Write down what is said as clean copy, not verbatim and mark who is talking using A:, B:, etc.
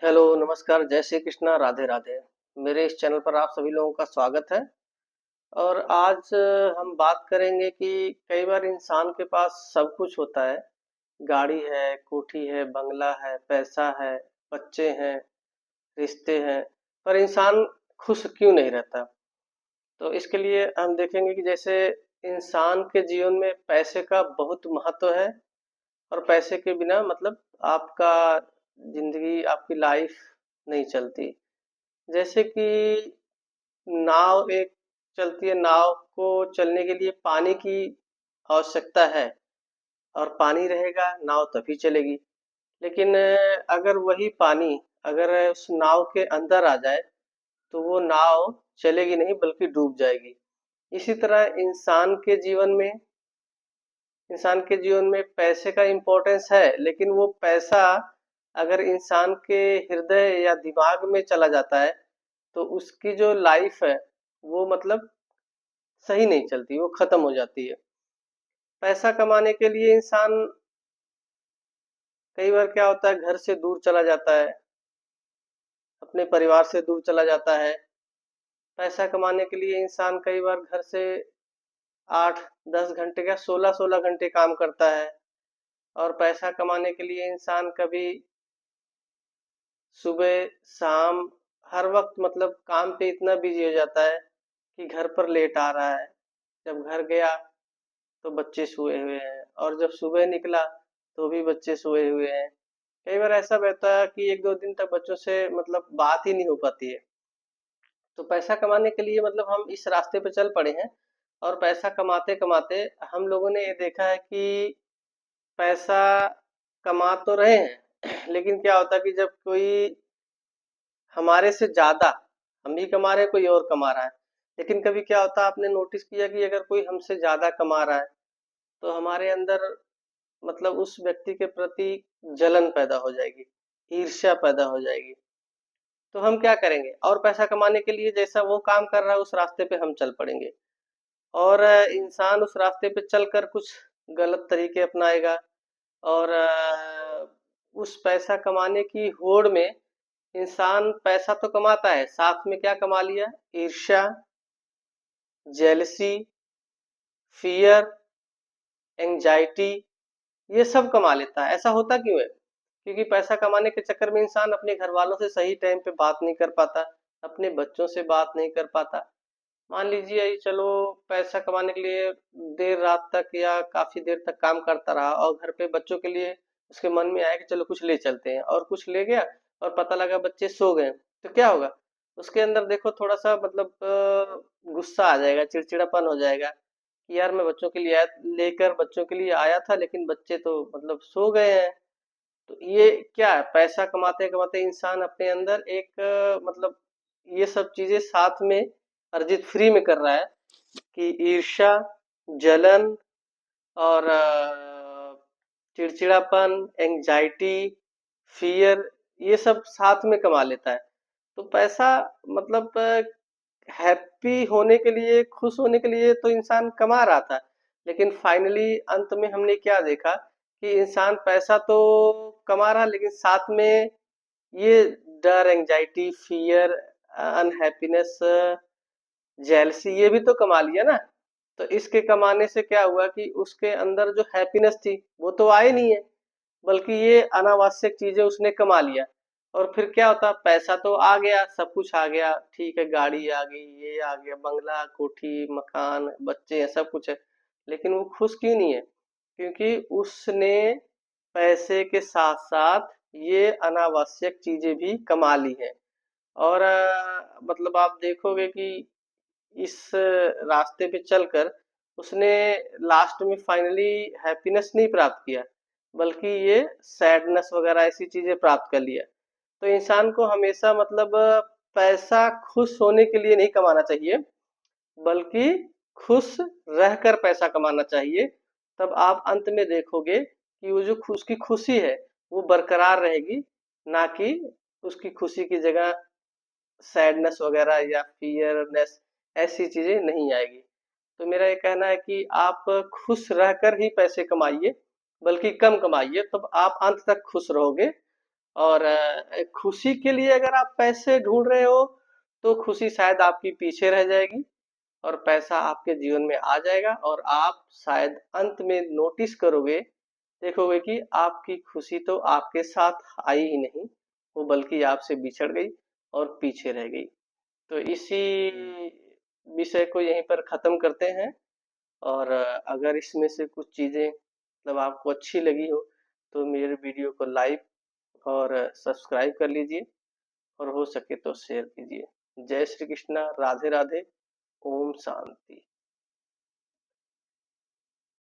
A: Hello, नमस्कार, जय श्री कृष्णा, राधे राधे। मेरे इस चैनल पर आप सभी लोगों का स्वागत है। और आज हम बात करेंगे कि कई बार इंसान के पास सब कुछ होता है। गाड़ी है, कोठी है, बंगला है, पैसा है, बच्चे हैं, रिश्ते हैं, पर इंसान खुश क्यों नहीं रहता। तो इसके लिए हम देखेंगे कि जैसे इंसान के जीवन में पैसे का बहुत महत्व है। और पैसे के बिना मतलब आपका जिंदगी, आपकी लाइफ नहीं चलती। जैसे कि नाव एक चलती है, नाव को चलने के लिए पानी की आवश्यकता है। और पानी रहेगा नाव तभी चलेगी। लेकिन अगर वही पानी अगर उस नाव के अंदर आ जाए तो वो नाव चलेगी नहीं बल्कि डूब जाएगी। इसी तरह इंसान के जीवन में पैसे का इम्पोर्टेंस है, लेकिन वो पैसा अगर इंसान के हृदय या दिमाग में चला जाता है तो उसकी जो लाइफ है वो मतलब सही नहीं चलती, वो खत्म हो जाती है। पैसा कमाने के लिए इंसान कई बार क्या होता है, घर से दूर चला जाता है, अपने परिवार से दूर चला जाता है। पैसा कमाने के लिए इंसान कई बार घर से 8-10 घंटे या 16-16 घंटे काम करता है। और पैसा कमाने के लिए इंसान कभी सुबह शाम हर वक्त मतलब काम पे इतना बिजी हो जाता है कि घर पर लेट आ रहा है। जब घर गया तो बच्चे सोए हुए हैं, और जब सुबह निकला तो भी बच्चे सोए हुए हैं। कई बार ऐसा रहता है कि 1-2 दिन तक बच्चों से मतलब बात ही नहीं हो पाती है। तो पैसा कमाने के लिए मतलब हम इस रास्ते पे चल पड़े हैं। और पैसा कमाते कमाते हम लोगों ने ये देखा है कि पैसा कमा तो रहे हैं लेकिन क्या होता है कि जब कोई हमारे से ज्यादा, हम भी कमा रहे हैं, कोई और कमा रहा है, लेकिन कभी क्या होता है, आपने नोटिस किया कि अगर कोई हमसे ज्यादा कमा रहा है तो हमारे अंदर मतलब उस व्यक्ति के प्रति जलन पैदा हो जाएगी, ईर्ष्या पैदा हो जाएगी। तो हम क्या करेंगे, और पैसा कमाने के लिए जैसा वो काम कर रहा है उस रास्ते पे हम चल पड़ेंगे। और इंसान उस रास्ते पे चलकर कुछ गलत तरीके अपनाएगा। और उस पैसा कमाने की होड़ में इंसान पैसा तो कमाता है, साथ में क्या कमा लिया, ईर्ष्या, जेलसी, फियर, एंजाइटी, ये सब कमा लेता है। ऐसा होता क्यों है? क्योंकि पैसा कमाने के चक्कर में इंसान अपने घर वालों से सही टाइम पे बात नहीं कर पाता, अपने बच्चों से बात नहीं कर पाता। मान लीजिए ये चलो, पैसा कमाने के लिए देर रात तक या काफी देर तक काम करता रहा, और घर पे बच्चों के लिए उसके मन में आया कि चलो कुछ ले चलते हैं, और कुछ ले गया और पता लगा बच्चे सो गए, तो क्या होगा? उसके अंदर देखो थोड़ा सा मतलब गुस्सा आ जाएगा, चिड़चिड़ापन हो जाएगा कि यार मैं बच्चों के लिए लेकर बच्चों के लिए आया था, लेकिन बच्चे तो मतलब सो गए हैं। तो ये क्या है, पैसा कमाते कमाते इंसान अपने अंदर एक मतलब ये सब चीजें साथ में अर्जित फ्री में कर रहा है कि ईर्ष्या, जलन, और चिड़चिड़ापन, एंजाइटी, फियर, ये सब साथ में कमा लेता है। तो पैसा मतलब हैप्पी होने के लिए, खुश होने के लिए तो इंसान कमा रहा था, लेकिन फाइनली अंत में हमने क्या देखा कि इंसान पैसा तो कमा रहा, लेकिन साथ में ये डर, एंजाइटी, फियर, अनहैप्पीनेस, जेलसी, ये भी तो कमा लिया ना। तो इसके कमाने से क्या हुआ कि उसके अंदर जो हैप्पीनेस थी वो तो आई नहीं है, बल्कि ये अनावश्यक चीजें उसने कमा लिया। और फिर क्या होता, पैसा तो आ गया, सब कुछ आ गया, ठीक है, गाड़ी आ गई, ये आ गया, बंगला, कोठी, मकान, बच्चे हैं, सब कुछ है, लेकिन वो खुश क्यों नहीं है? क्योंकि उसने पैसे के साथ साथ ये अनावश्यक चीजें भी कमा ली हैं। और मतलब आप देखोगे कि इस रास्ते पे चलकर उसने लास्ट में फाइनली हैप्पीनेस नहीं प्राप्त किया, बल्कि ये सैडनेस वगैरह ऐसी चीजें प्राप्त कर लिया। तो इंसान को हमेशा मतलब पैसा खुश होने के लिए नहीं कमाना चाहिए, बल्कि खुश रहकर पैसा कमाना चाहिए। तब आप अंत में देखोगे कि वो जो उसकी खुशी है वो बरकरार रहेगी, ना कि उसकी खुशी की जगह सैडनेस वगैरह या फियरनेस, ऐसी चीजें नहीं आएगी। तो मेरा ये कहना है कि आप खुश रहकर ही पैसे कमाइए, बल्कि कम कमाइए, तब आप अंत तक खुश रहोगे। और खुशी के लिए अगर आप पैसे ढूंढ रहे हो तो खुशी शायद आपकी पीछे रह जाएगी और पैसा आपके जीवन में आ जाएगा और आप शायद अंत में नोटिस करोगे, देखोगे कि आपकी खुशी तो आपके साथ आई ही नहीं, वो बल्कि आपसे बिछड़ गई और पीछे रह गई। तो इसी विषय को यहीं पर खत्म करते हैं। और अगर इसमें से कुछ चीजें मतलब आपको अच्छी लगी हो तो मेरे वीडियो को लाइक और सब्सक्राइब कर लीजिए और हो सके तो शेयर कीजिए। जय श्री कृष्णा, राधे राधे, ओम शांति।